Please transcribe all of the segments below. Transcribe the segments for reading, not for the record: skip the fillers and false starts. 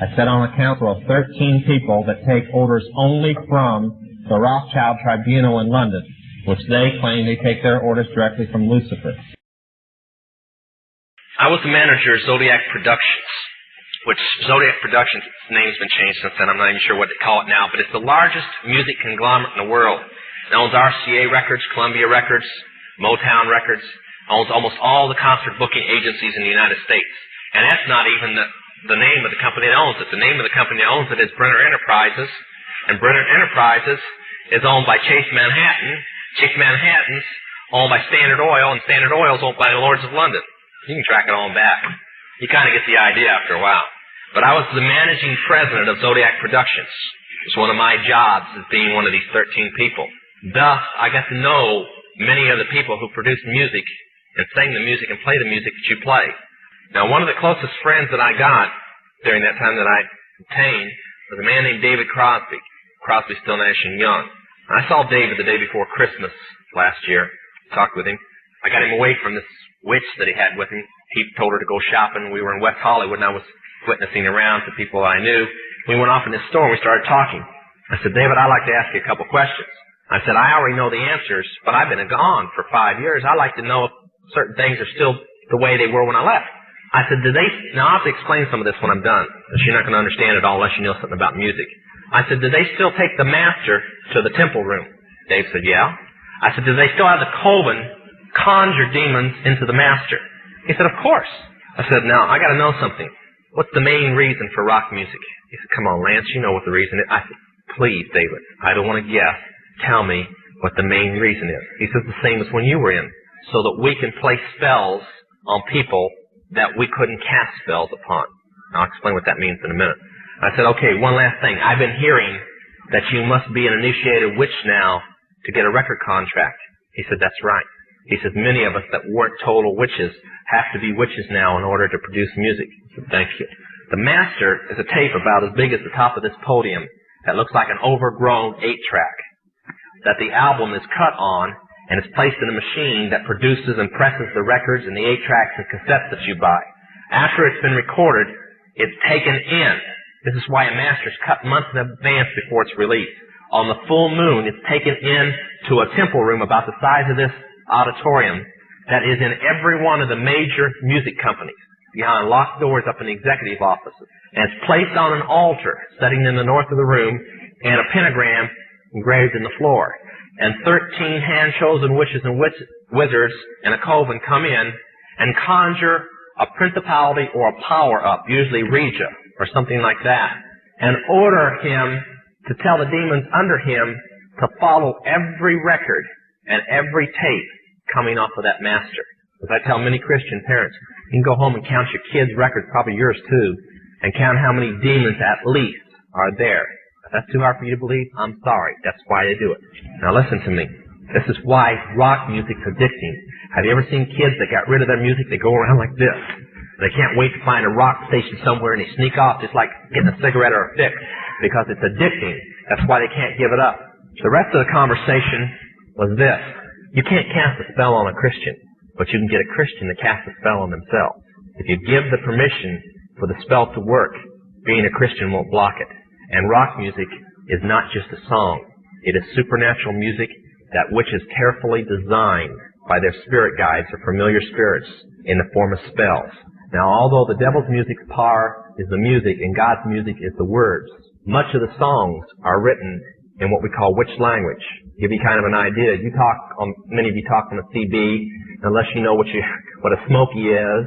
I sit on a council of 13 people that take orders only from the Rothschild Tribunal in London, which they claim they take their orders directly from Lucifer. I was the manager of Zodiac Productions, which Zodiac Productions' name's been changed since then. I'm not even sure what they call it now, but it's the largest music conglomerate in the world. It owns RCA Records, Columbia Records, Motown Records, owns almost all the concert booking agencies in the United States. And that's not even the name of the company that owns it. The name of the company that owns it is Brenner Enterprises, and Brenner Enterprises is owned by Chase Manhattan. Chase Manhattan's owned by Standard Oil, and Standard Oil is owned by the Lords of London. You can track it on back. You kind of get the idea after a while. But I was the managing president of Zodiac Productions. It's one of my jobs as being one of these 13 people. Thus, I got to know many of the people who produce music and sing the music and play the music that you play. Now, one of the closest friends that I got during that time that I obtained was a man named David Crosby. Crosby, Still, Nash & Young. I saw David the day before Christmas last year, talked with him. I got him away from this witch that he had with him. He told her to go shopping. We were in West Hollywood, and I was witnessing around to people I knew. We went off in this store, and we started talking. I said, David, I'd like to ask you a couple questions. I said, I already know the answers, but I've been gone for 5 years. I'd like to know if certain things are still the way they were when I left. I said, now I'll have to explain some of this when I'm done, because you're not going to understand it all unless you know something about music. I said, do they still take the master to the temple room? Dave said, yeah. I said, do they still have the coven conjure demons into the master? He said, of course. I said, now, I got to know something. What's the main reason for rock music? He said, come on, Lance, you know what the reason is. I said, please, David, I don't want to guess. Tell me what the main reason is. He says, the same as when you were in, so that we can play spells on people that we couldn't cast spells upon. I'll explain what that means in a minute. I said, okay, one last thing. I've been hearing that you must be an initiated witch now to get a record contract. He said, that's right. He says, many of us that weren't total witches have to be witches now in order to produce music. I said, thank you. The master is a tape about as big as the top of this podium that looks like an overgrown 8-track that the album is cut on and is placed in a machine that produces and presses the records and the 8-tracks and cassettes that you buy. After it's been recorded, it's taken in. This is why a master's cut months in advance before it's released. On the full moon, it's taken in to a temple room about the size of this auditorium that is in every one of the major music companies, behind locked doors up in the executive offices. And it's placed on an altar sitting in the north of the room, and a pentagram engraved in the floor. And 13 hand-chosen witches and wizards in a coven come in and conjure a principality or a power up, usually Regia or something like that, and order him to tell the demons under him to follow every record and every tape coming off of that master. As I tell many Christian parents, you can go home and count your kids' records, probably yours too, and count how many demons at least are there. If that's too hard for you to believe, I'm sorry. That's why they do it. Now listen to me. This is why rock music's addicting. Have you ever seen kids that got rid of their music? They go around like this. They can't wait to find a rock station somewhere, and they sneak off just like getting a cigarette or a fix, because it's addicting. That's why they can't give it up. The rest of the conversation was this. You can't cast a spell on a Christian, but you can get a Christian to cast a spell on themselves. If you give the permission for the spell to work, being a Christian won't block it. And rock music is not just a song. It is supernatural music that which is carefully designed by their spirit guides or familiar spirits in the form of spells. Now, although the devil's music's power is the music and God's music is the words, much of the songs are written in what we call witch language. Give you kind of an idea. Many of you talk on a CB, unless you know what a smoky is,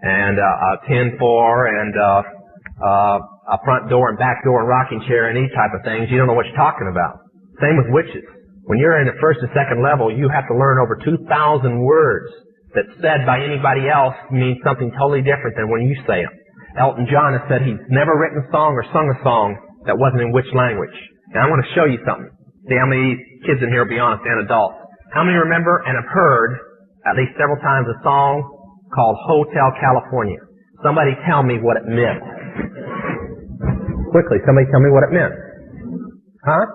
and a 10-4, and a front door and back door and rocking chair and these type of things. You don't know what you're talking about. Same with witches. When you're in the first and second level, you have to learn over 2,000 words that said by anybody else means something totally different than when you say them. Elton John has said he's never written a song or sung a song that wasn't in witch language. And I want to show you something. See how many kids in here will be honest and adults. How many remember and have heard at least several times a song called Hotel California? Somebody tell me what it meant. Quickly, somebody tell me what it meant. Huh?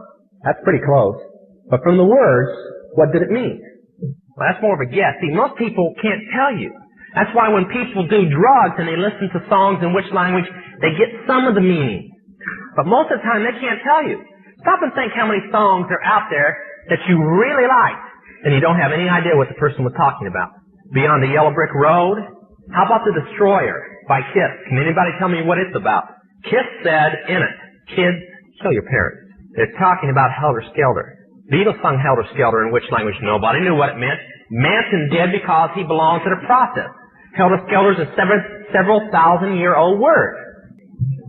That's pretty close. But from the words, what did it mean? Well, that's more of a guess. See, most people can't tell you. That's why when people do drugs and they listen to songs in which language, they get some of the meaning. But most of the time, they can't tell you. Stop and think how many songs are out there that you really like, and you don't have any idea what the person was talking about. Beyond the Yellow Brick Road? How about The Destroyer by Kiss? Can anybody tell me what it's about? Kiss said in it, kids, kill your parents. They're talking about Helter Skelter. Beatles sung Helter Skelter in which language? Nobody knew what it meant. Manson did because he belongs to the process. Helter Skelter is a several thousand-year-old word.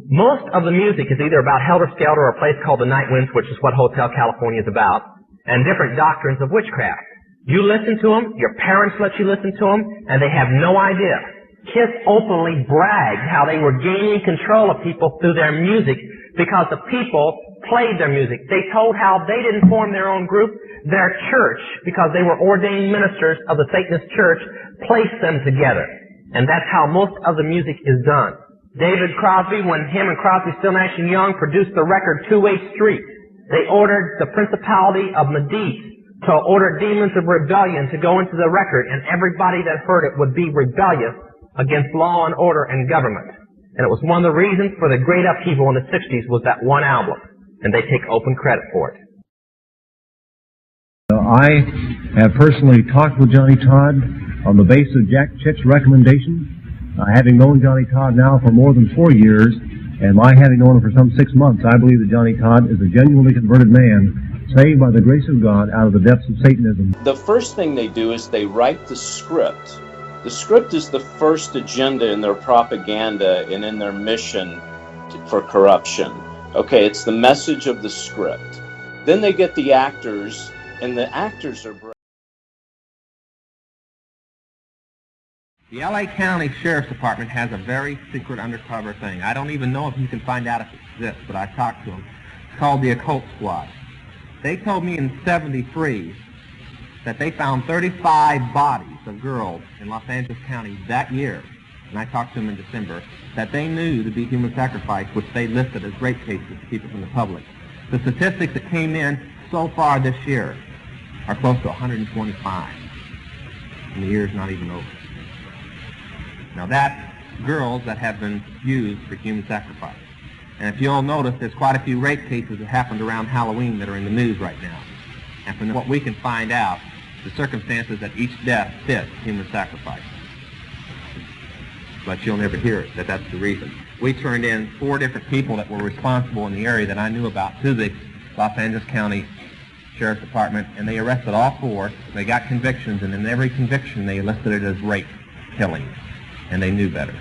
Most of the music is either about Helter Skelter or a place called the Night Winds, which is what Hotel California is about, and different doctrines of witchcraft. You listen to them, your parents let you listen to them, and they have no idea. Kiss openly bragged how they were gaining control of people through their music because the people played their music. They told how they didn't form their own group. Their church, because they were ordained ministers of the Satanist church, placed them together. And that's how most of the music is done. David Crosby, when him and Crosby, Still, Nash & Young produced the record Two-Way Street, they ordered the Principality of Medici to order demons of rebellion to go into the record, and everybody that heard it would be rebellious against law and order and government. And it was one of the reasons for the great upheaval in the 60s was that one album, and they take open credit for it. I have personally talked with Johnny Todd on the basis of Jack Chick's recommendation. Having known Johnny Todd now for more than 4 years, and my having known him for some 6 months, I believe that Johnny Todd is a genuinely converted man, saved by the grace of God out of the depths of Satanism. The first thing they do is they write the script. The script is the first agenda in their propaganda and in their mission for corruption. Okay, it's the message of the script. Then they get the actors, and the actors are... The L.A. County Sheriff's Department has a very secret undercover thing. I don't even know if you can find out if it exists, but I've talked to them. It's called the Occult Squad. They told me in '73 that they found 35 bodies of girls in Los Angeles County that year, and I talked to them in December, that they knew to be human sacrifice, which they listed as rape cases to keep it from the public. The statistics that came in so far this year are close to 125, and the year's not even over. Now that's girls that have been used for human sacrifice. And if you'll notice, there's quite a few rape cases that happened around Halloween that are in the news right now. And from what we can find out, the circumstances that each death fits human sacrifice. But you'll never hear it, that that's the reason. We turned in 4 different people that were responsible in the area that I knew about to the Los Angeles County Sheriff's Department, and they arrested all 4. They got convictions, and in every conviction they listed it as rape, killing, and they knew better.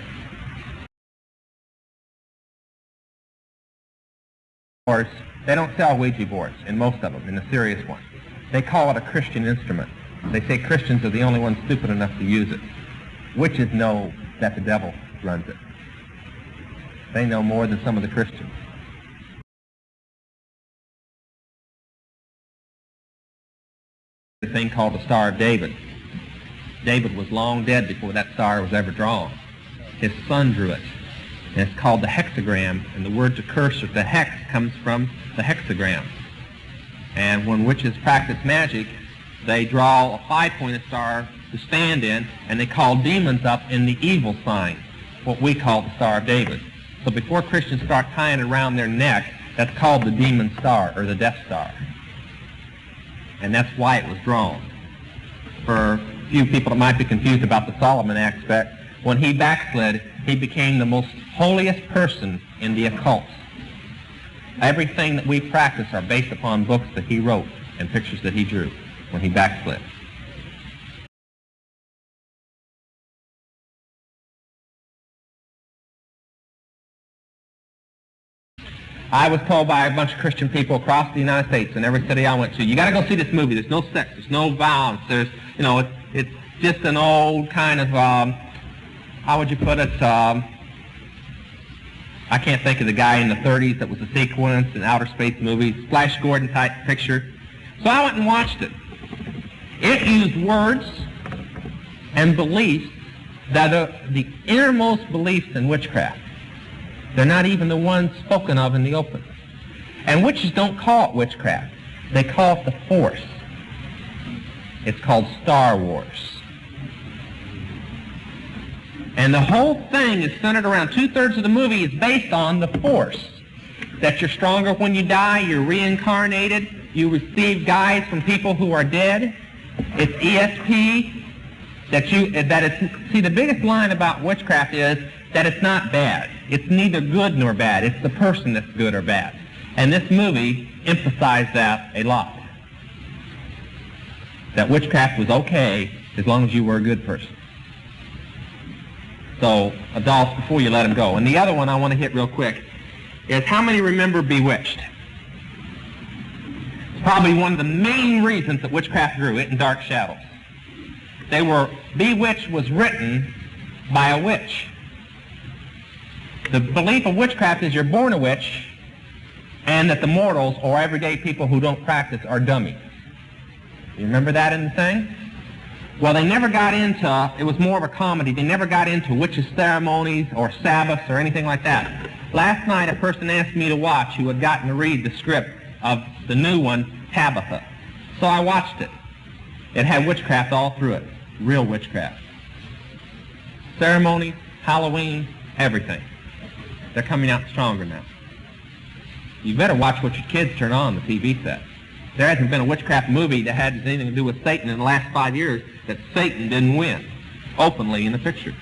Of course, they don't sell Ouija boards in most of them, in the serious ones. They call it a Christian instrument. They say Christians are the only ones stupid enough to use it. Witches know that the devil runs it. They know more than some of the Christians. A thing called the Star of David. David was long dead before that star was ever drawn. His son drew it. And it's called the hexagram, and the word to curse or to hex comes from the hexagram. And when witches practice magic, they draw a 5-pointed star to stand in, and they call demons up in the evil sign, what we call the Star of David. So before Christians start tying it around their neck, that's called the demon star, or the Death Star. And that's why it was drawn. For a few people that might be confused about the Solomon aspect, when he backslid, he became the most holiest person in the occult. Everything that we practice are based upon books that he wrote and pictures that he drew when he backslid. I was told by a bunch of Christian people across the United States in every city I went to, you got to go see this movie. There's no sex, there's no violence, there's, you know, it's just an old kind of, how would you put it, I can't think of the guy in the 30s that was a sequence in outer space movies, Flash Gordon type picture. So I went and watched it. It used words and beliefs that are the innermost beliefs in witchcraft. They're not even the ones spoken of in the open. And witches don't call it witchcraft. They call it the Force. It's called Star Wars. And the whole thing is centered around, 2/3 of the movie is based on the force. That you're stronger when you die, you're reincarnated, you receive guides from people who are dead. It's ESP, see, the biggest line about witchcraft is that it's not bad. It's neither good nor bad. It's the person that's good or bad. And this movie emphasized that a lot. That witchcraft was okay as long as you were a good person. So, adults, before you let them go. And the other one I want to hit real quick is, how many remember Bewitched? It's probably one of the main reasons that witchcraft grew, it and Dark Shadows. Bewitched was written by a witch. The belief of witchcraft is you're born a witch, and that the mortals, or everyday people who don't practice, are dummies. You remember that in the thing? Well, they never got into, it was more of a comedy, they never got into witches' ceremonies or Sabbaths or anything like that. Last night, a person asked me to watch who had gotten to read the script of the new one, Tabitha. So I watched it. It had witchcraft all through it. Real witchcraft. Ceremonies, Halloween, everything. They're coming out stronger now. You better watch what your kids turn on the TV set. There hasn't been a witchcraft movie that had anything to do with Satan in the last 5 years that Satan didn't win openly in the picture.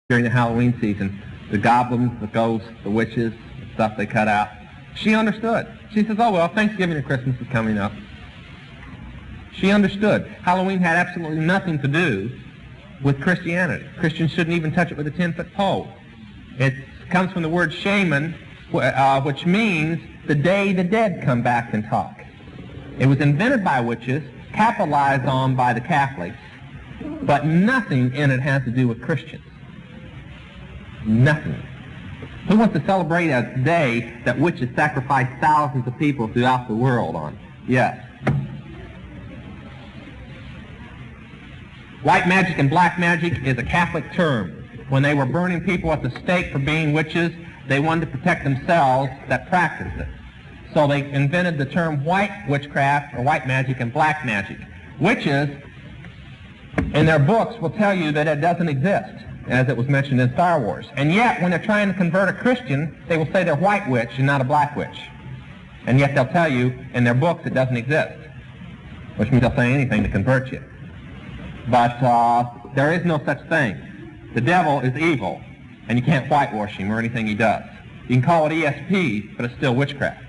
During the Halloween season, the goblins, the ghosts, the witches, the stuff they cut out, she understood. She says, oh, well, Thanksgiving and Christmas is coming up. She understood. Halloween had absolutely nothing to do with Christianity. Christians shouldn't even touch it with a 10-foot pole. It comes from the word shaman, which means the day the dead come back and talk. It was invented by witches, capitalized on by the Catholics, but nothing in it has to do with Christians. Nothing. Who wants to celebrate a day that witches sacrificed thousands of people throughout the world on? Yes. White magic and black magic is a Catholic term. When they were burning people at the stake for being witches, they wanted to protect themselves that practiced it. So they invented the term white witchcraft or white magic and black magic. Witches, in their books, will tell you that it doesn't exist, as it was mentioned in Star Wars. And yet, when they're trying to convert a Christian, they will say they're white witch and not a black witch. And yet they'll tell you in their books it doesn't exist, which means they'll say anything to convert you. But there is no such thing. The devil is evil, and you can't whitewash him or anything he does. You can call it ESP, but it's still witchcraft.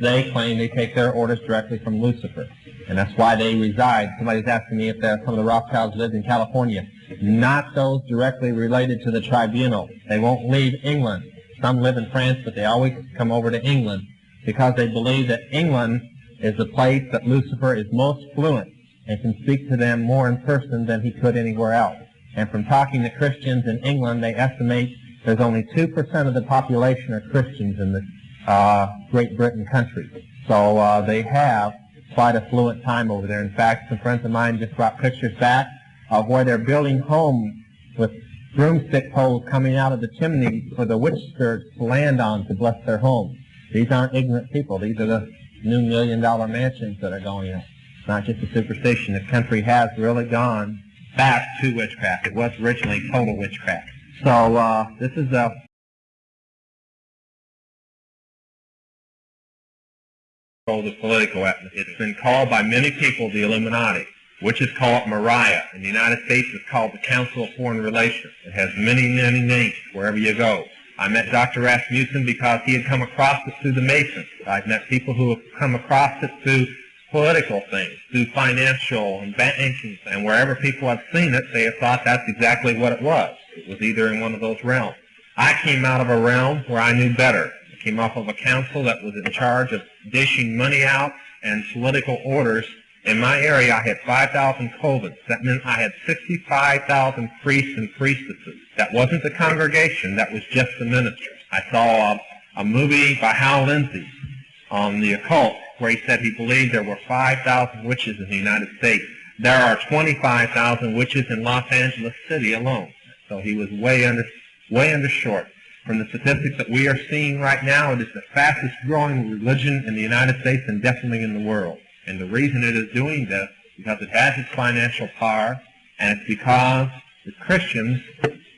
They claim they take their orders directly from Lucifer, and that's why they reside. Somebody's asking me if some of the Rothschilds lived in California. Not those directly related to the tribunal. They won't leave England. Some live in France, but they always come over to England because they believe that England is the place that Lucifer is most fluent and can speak to them more in person than he could anywhere else. And from talking to Christians in England, they estimate there's only 2% of the population are Christians in the Great Britain country. So they have quite a fluent time over there. In fact, some friends of mine just brought pictures back of where they're building homes with broomstick poles coming out of the chimney for the witch spirits to land on to bless their homes. These aren't ignorant people. These are the new $1 million mansions that are going up. It's not just a superstition. The country has really gone back to witchcraft. It was originally total witchcraft. So this is the political atmosphere. It's been called by many people the Illuminati. Witches call it Mariah. In the United States, it's called the Council of Foreign Relations. It has many, many names wherever you go. I met Dr. Rasmussen because he had come across it through the Masons. I've met people who have come across it through political things, through financial and banking, and wherever people have seen it, they have thought that's exactly what it was. It was either in one of those realms. I came out of a realm where I knew better. I came off of a council that was in charge of dishing money out and political orders. In my area, I had 5,000 covens. That meant I had 65,000 priests and priestesses. That wasn't the congregation. That was just the ministers. I saw a movie by Hal Lindsey on the occult where he said he believed there were 5,000 witches in the United States. There are 25,000 witches in Los Angeles City alone. So he was way under short. From the statistics that we are seeing right now, it is the fastest growing religion in the United States and definitely in the world. And the reason it is doing this is because it has its financial power, and it's because the Christians,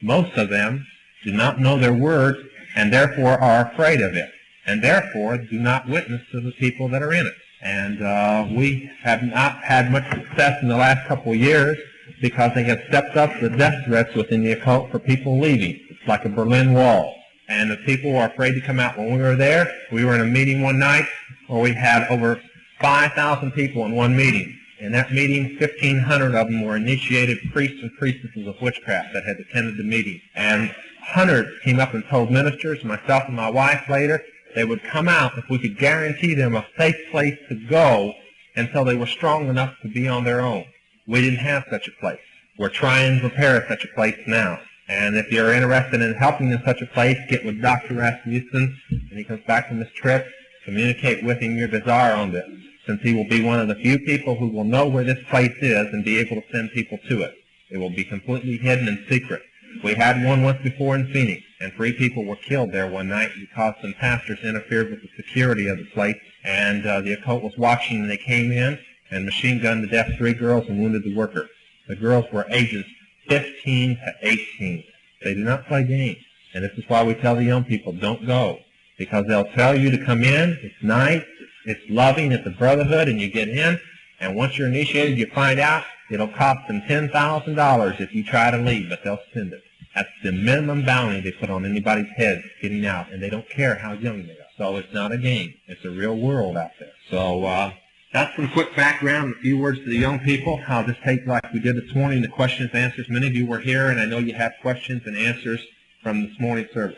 most of them, do not know their word and therefore are afraid of it, and therefore do not witness to the people that are in it. And we have not had much success in the last couple of years because they have stepped up the death threats within the occult for people leaving. It's like a Berlin Wall. And the people are afraid to come out. When we were there, we were in a meeting one night where we had over 5,000 people in one meeting. In that meeting, 1,500 of them were initiated priests and priestesses of witchcraft that had attended the meeting. And hundreds came up and told ministers, myself and my wife later, they would come out if we could guarantee them a safe place to go until they were strong enough to be on their own. We didn't have such a place. We're trying to prepare such a place now. And if you're interested in helping in such a place, get with Dr. Rasmussen when he comes back from this trip. Communicate with him your desire on this, since he will be one of the few people who will know where this place is and be able to send people to it. It will be completely hidden and secret. We had one once before in Phoenix, and 3 people were killed there one night because some pastors interfered with the security of the place, and the occult was watching, and they came in and machine-gunned to death 3 girls and wounded the worker. The girls were ages 15 to 18. They do not play games. And this is why we tell the young people, don't go. Because they'll tell you to come in, it's nice, it's loving, it's a brotherhood, and you get in, and once you're initiated, you find out it'll cost them $10,000 if you try to leave, but they'll spend it. That's the minimum bounty they put on anybody's head getting out, and they don't care how young they are. So it's not a game. It's a real world out there. So, that's some quick background, a few words to the young people. I'll just take, like we did this morning, the questions and answers. Many of you were here, and I know you have questions and answers from this morning's service.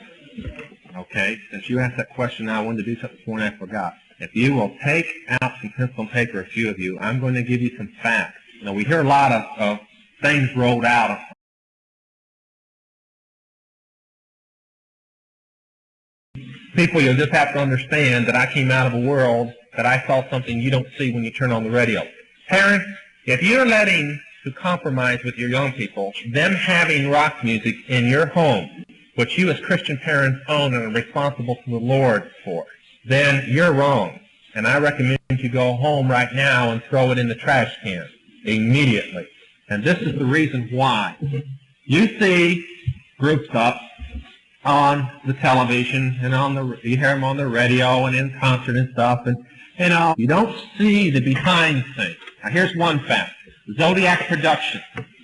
Okay, since you asked that question, I wanted to do something this morning I forgot. If you will take out some pencil and paper, a few of you, I'm going to give you some facts. You know, we hear a lot of things rolled out. People, you'll just have to understand that I came out of a world that I saw something you don't see when you turn on the radio. Parents, if you're letting to compromise with your young people, them having rock music in your home, which you as Christian parents own and are responsible to the Lord for, then you're wrong. And I recommend you go home right now and throw it in the trash can immediately. And this is the reason why. You see groups up on the television and you hear them on the radio and in concert and stuff, and you don't see the behind things. Now here's one fact. Zodiac Productions,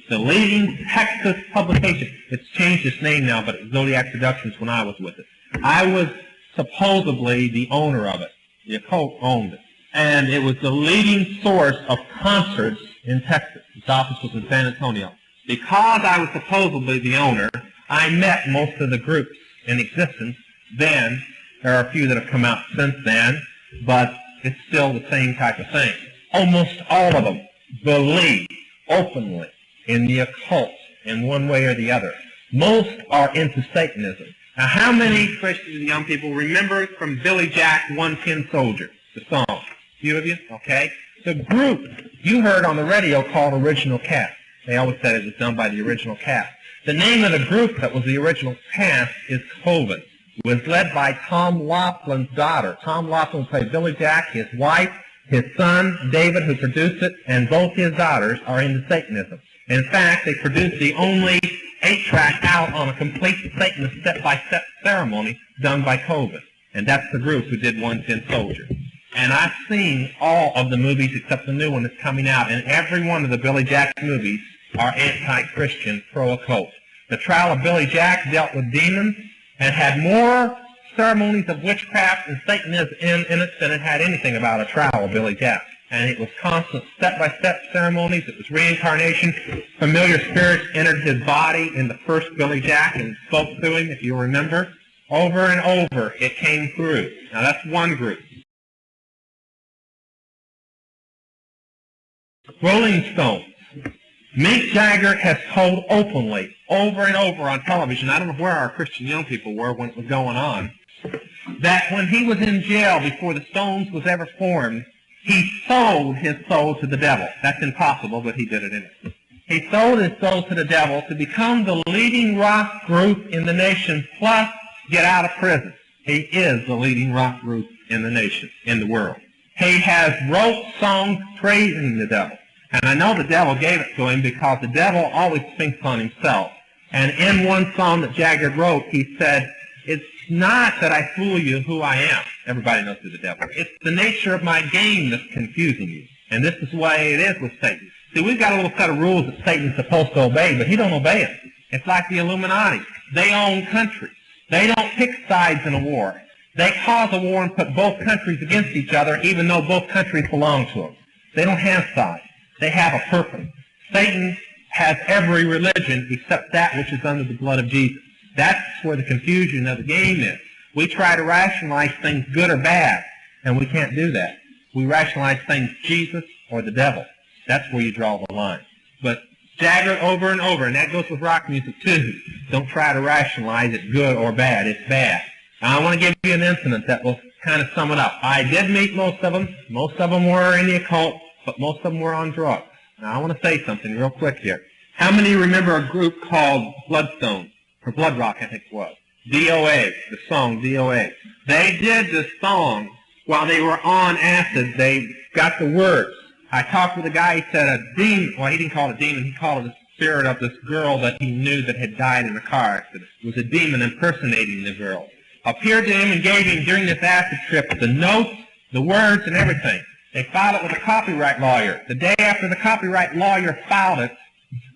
the leading Texas publication. It's changed its name now, but it was Zodiac Productions when I was with it. I was supposedly the owner of it. The occult owned it. And it was the leading source of concerts in Texas. Its office was in San Antonio. Because I was supposedly the owner, I met most of the groups in existence then. There are a few that have come out since then, but it's still the same type of thing. Almost all of them believe openly in the occult in one way or the other. Most are into Satanism. Now, how many Christian young people remember from Billy Jack, One Tin Soldier, the song? A few of you? Okay. The group you heard on the radio called Original Cast. They always said it was done by the original cast. The name of the group that was the original cast is Coven. It was led by Tom Laughlin's daughter. Tom Laughlin played Billy Jack, his wife, his son, David, who produced it, and both his daughters are into Satanism. In fact, they produced the only 8-track out on a complete Satanist step-by-step ceremony done by Coven. And that's the group who did One Tin Soldier. And I've seen all of the movies except the new one that's coming out, and every one of the Billy Jack movies are anti-Christian, pro-occult. The Trial of Billy Jack dealt with demons and had more ceremonies of witchcraft and Satanism in it than it had anything about a trial of Billy Jack. And it was constant step-by-step ceremonies. It was reincarnation. Familiar spirits entered his body in the first Billy Jack and spoke to him, if you remember. Over and over, it came through. Now, that's one group. Rolling Stones. Mick Jagger has told openly, over and over on television, I don't know where our Christian young people were when it was going on, that when he was in jail before the Stones was ever formed, he sold his soul to the devil. That's impossible, but he did it anyway. He sold his soul to the devil to become the leading rock group in the nation, plus get out of prison. He is the leading rock group in the nation, in the world. He has wrote songs praising the devil. And I know the devil gave it to him because the devil always thinks on himself. And in one song that Jagger wrote, he said, "It's not that I fool you who I am." Everybody knows who the devil is. It's the nature of my game that's confusing you. And this is the way it is with Satan. See, we've got a little set of rules that Satan's supposed to obey, but he don't obey it. It's like the Illuminati. They own countries. They don't pick sides in a war. They cause a war and put both countries against each other, even though both countries belong to them. They don't have sides. They have a purpose. Satan has every religion except that which is under the blood of Jesus. That's where the confusion of the game is. We try to rationalize things good or bad, and we can't do that. We rationalize things Jesus or the devil. That's where you draw the line. But Jagger over and over, and that goes with rock music too. Don't try to rationalize it good or bad. It's bad. Now, I want to give you an incident that will kind of sum it up. I did meet most of them. Most of them were in the occult, but most of them were on drugs. Now, I want to say something real quick here. How many remember a group called Bloodstone, or Blood Rock, I think it was? DOA, the song DOA. They did this song while they were on acid. They got the words. I talked with a guy, he said a demon, well, he didn't call it a demon, he called it the spirit of this girl that he knew that had died in a car accident. It was a demon impersonating the girl. Appeared to him and gave him during this acid trip the notes, the words, and everything. They filed it with a copyright lawyer. The day after the copyright lawyer filed it,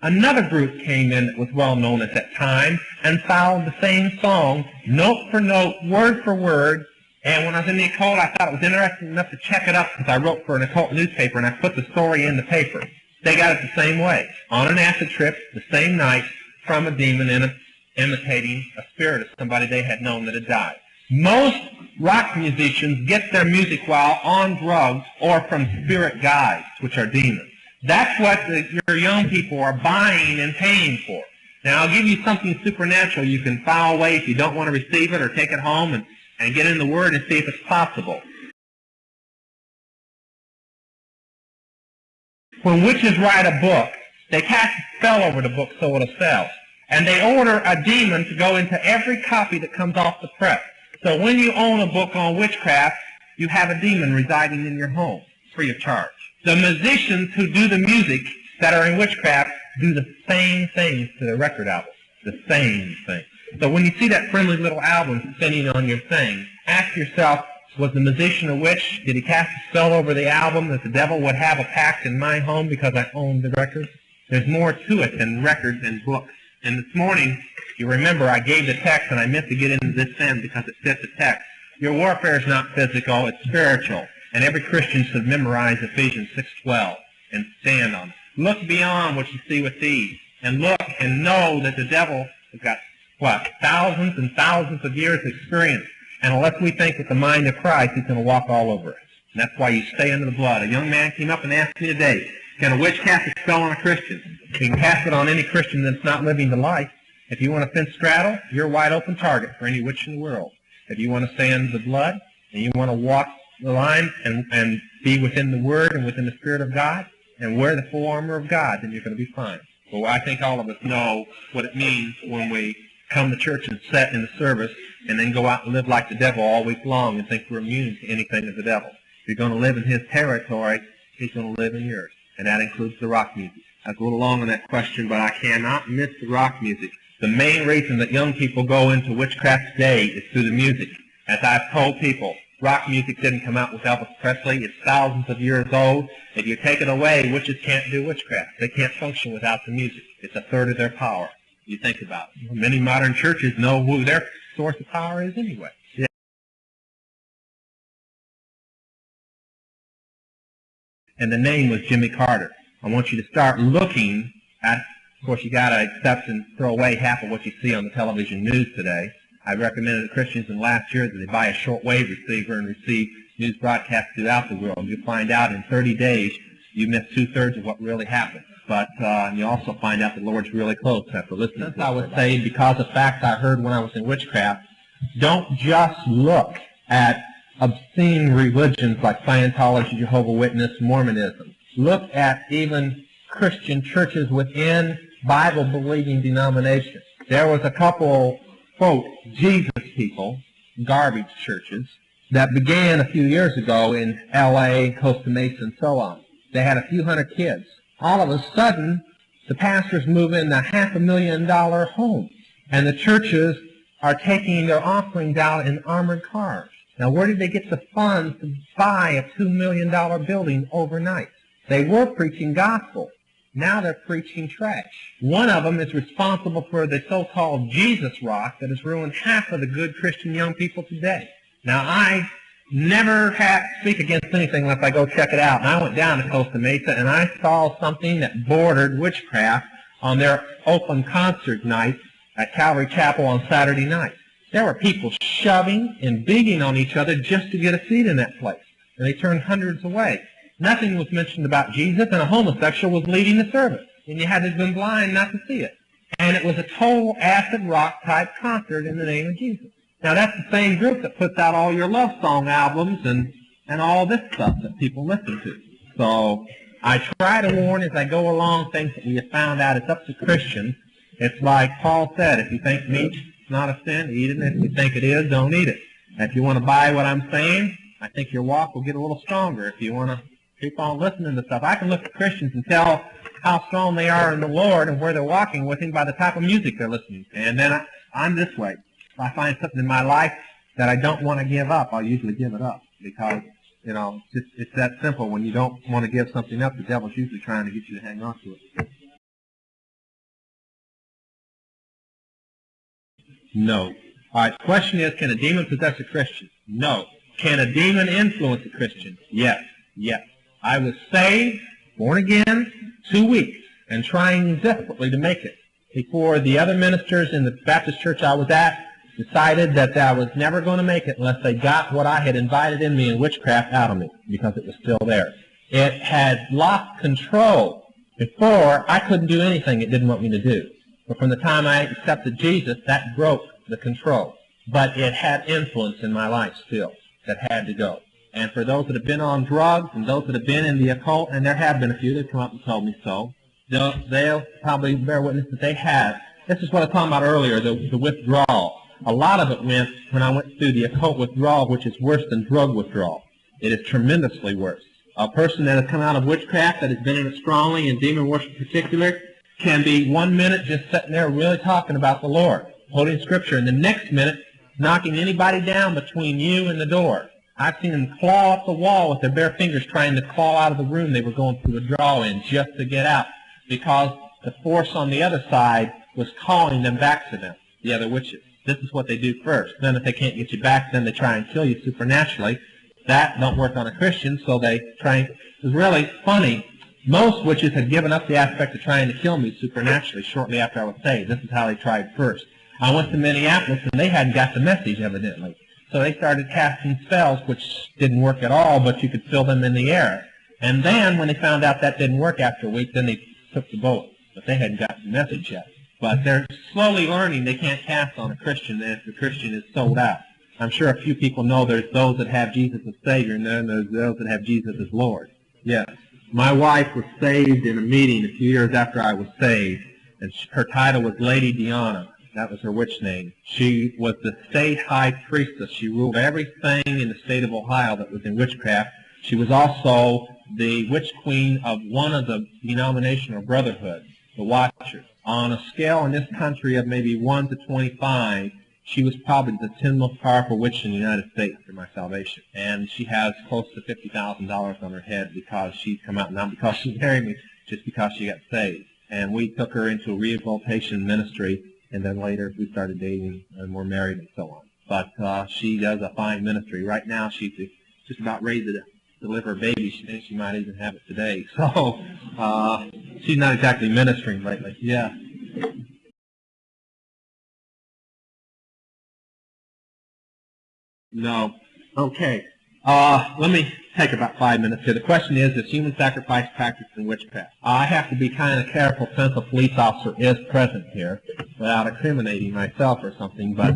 another group came in that was well known at that time and filed the same song, note for note, word for word. And when I was in the occult, I thought it was interesting enough to check it up because I wrote for an occult newspaper and I put the story in the paper. They got it the same way, on an acid trip, the same night, from a demon imitating a spirit of somebody they had known that had died. Most rock musicians get their music while on drugs or from spirit guides, which are demons. That's what your young people are buying and paying for. Now, I'll give you something supernatural you can file away if you don't want to receive it or take it home and get in the Word and see if it's possible. When witches write a book, they cast a spell over the book so it'll sell. And they order a demon to go into every copy that comes off the press. So when you own a book on witchcraft, you have a demon residing in your home, free of charge. The musicians who do the music that are in witchcraft do the same things to the record albums. The same thing. So when you see that friendly little album spinning on your thing, ask yourself, was the musician a witch? Did he cast a spell over the album that the devil would have a pact in my home because I owned the records? There's more to it than records and books. And this morning, you remember I gave the text, and I meant to get into this end because it fits the text. Your warfare is not physical, it's spiritual. And every Christian should memorize Ephesians 6:12 and stand on it. Look beyond what you see with these, and look and know that the devil has got, thousands and thousands of years of experience. And unless we think with the mind of Christ, he's going to walk all over us. And that's why you stay under the blood. A young man came up and asked me today, can a witch cast a spell on a Christian? He can cast it on any Christian that's not living the life. If you want to fence straddle, you're a wide open target for any witch in the world. If you want to stay under the blood, and you want to walk the line and be within the Word and within the Spirit of God, and wear the full armor of God, then you're going to be fine. Well, I think all of us know what it means when we come to church and sit in the service and then go out and live like the devil all week long and think we're immune to anything of the devil. If you're going to live in his territory, he's going to live in yours. And that includes the rock music. I was a little long on that question, but I cannot miss the rock music. The main reason that young people go into witchcraft today is through the music. As I've told people, rock music didn't come out with Elvis Presley. It's thousands of years old. If you take it away, witches can't do witchcraft. They can't function without the music. It's a third of their power. You think about it. Many modern churches know who their source of power is anyway. Yeah. And the name was Jimmy Carter. I want you to start looking at, of course, you got to accept and throw away half of what you see on the television news today. I recommended to Christians in last year that they buy a shortwave receiver and receive news broadcasts throughout the world. You'll find out in 30 days you missed 2/3 of what really happened. But you also find out the Lord's really close after listening. I would say, because of facts I heard when I was in witchcraft, don't just look at obscene religions like Scientology, Jehovah's Witness, Mormonism. Look at even Christian churches within Bible-believing denominations. There was a couple, quote, Jesus people, garbage churches, that began a few years ago in L.A., Costa Mesa, and so on. They had a few hundred kids. All of a sudden, the pastors move into $500,000 homes, and the churches are taking their offerings out in armored cars. Now, where did they get the funds to buy a $2 million building overnight? They were preaching gospel. Now they're preaching trash. One of them is responsible for the so-called Jesus rock that has ruined half of the good Christian young people today. Now, I never speak against anything unless I go check it out. And I went down to Costa Mesa and I saw something that bordered witchcraft on their open concert night at Calvary Chapel on Saturday night. There were people shoving and beating on each other just to get a seat in that place. And they turned hundreds away. Nothing was mentioned about Jesus, and a homosexual was leading the service. And you had to have been blind not to see it. And it was a total acid rock type concert in the name of Jesus. Now, that's the same group that puts out all your love song albums and all this stuff that people listen to. So I try to warn as I go along things that we have found out. It's up to Christians. It's like Paul said, if you think meat's not a sin, eat it. And if you think it is, don't eat it. And if you want to buy what I'm saying, I think your walk will get a little stronger. If you want to keep on listening to stuff, I can look at Christians and tell how strong they are in the Lord and where they're walking with Him by the type of music they're listening to. And then I'm this way. If I find something in my life that I don't want to give up, I'll usually give it up because, you know, it's that simple. When you don't want to give something up, the devil's usually trying to get you to hang on to it. No. All right, the question is, can a demon possess a Christian? No. Can a demon influence a Christian? Yes. Yes. I was saved, born again, 2 weeks, and trying desperately to make it before the other ministers in the Baptist church I was at decided that I was never going to make it unless they got what I had invited in me in witchcraft out of me, because it was still there. It had lost control. Before, I couldn't do anything it didn't want me to do. But from the time I accepted Jesus, that broke the control. But it had influence in my life still that had to go. And for those that have been on drugs and those that have been in the occult, and there have been a few that have come up and told me so, they'll probably bear witness that they have. This is what I was talking about earlier, the withdrawal. A lot of it went when I went through the occult withdrawal, which is worse than drug withdrawal. It is tremendously worse. A person that has come out of witchcraft, that has been in it strongly, and demon worship in particular, can be 1 minute just sitting there really talking about the Lord, quoting Scripture, and the next minute knocking anybody down between you and the door. I've seen them claw up the wall with their bare fingers trying to claw out of the room they were going through a draw-in just to get out, because the force on the other side was calling them back to them, the other witches. This is what they do first. Then if they can't get you back, then they try and kill you supernaturally. That don't work on a Christian, so they try and... It was really funny. Most witches had given up the aspect of trying to kill me supernaturally shortly after I was saved. This is how they tried first. I went to Minneapolis, and they hadn't got the message, evidently. So they started casting spells, which didn't work at all, but you could feel them in the air. And then, when they found out that didn't work after a week, then they took the bullet. But they hadn't got the message yet. But they're slowly learning they can't cast on a Christian if the Christian is sold out. I'm sure a few people know there's those that have Jesus as Savior, and then there's those that have Jesus as Lord. Yes. My wife was saved in a meeting a few years after I was saved, and her title was Lady Diana. That was her witch name. She was the state high priestess. She ruled everything in the state of Ohio that was in witchcraft. She was also the witch queen of one of the denomination or brotherhood, the Watchers. On a scale in this country of maybe 1 to 25, she was probably the 10th most powerful witch in the United States after my salvation. And she has close to $50,000 on her head because she's come out, not because she married me, just because she got saved. And we took her into a rehabilitation ministry, and then later we started dating and we're married and so on. But she does a fine ministry. Right now she's just about ready to deliver a baby. She thinks she might even have it today. So she's not exactly ministering lately. Yeah. No. Okay. Let me take about 5 minutes here. The question is human sacrifice practiced in witchcraft? I have to be kind of careful since a police officer is present here without incriminating myself or something. But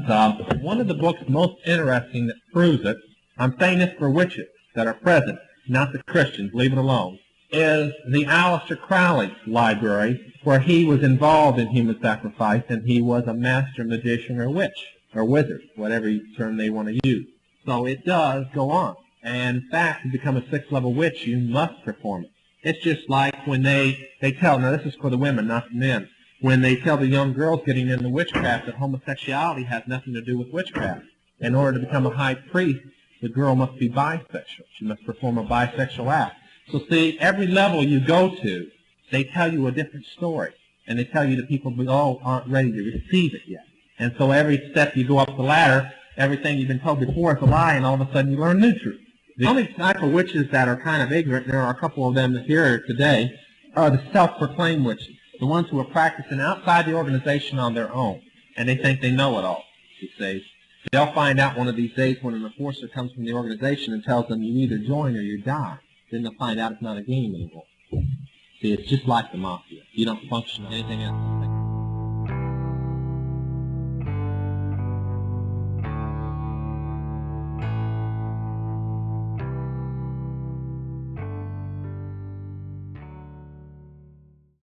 one of the books most interesting that proves it, I'm saying this for witches that are present, not the Christians, leave it alone, is the Aleister Crowley library, where he was involved in human sacrifice and he was a master magician or witch. or wizards, whatever term they want to use. So it does go on. And in fact, to become a 6th level witch, you must perform it. It's just like when they tell, now this is for the women, not the men, when they tell the young girls getting into witchcraft that homosexuality has nothing to do with witchcraft. In order to become a high priest, the girl must be bisexual. She must perform a bisexual act. So see, every level you go to, they tell you a different story. And they tell you that people aren't ready to receive it yet. And so every step you go up the ladder, everything you've been told before is a lie, and all of a sudden you learn new truth. The only type of witches that are kind of ignorant, there are a couple of them here today, are the self-proclaimed witches, the ones who are practicing outside the organization on their own, and they think they know it all, you see. They'll find out one of these days when an enforcer comes from the organization and tells them you either join or you die. Then they'll find out it's not a game anymore. See, it's just like the mafia. You don't function anything else.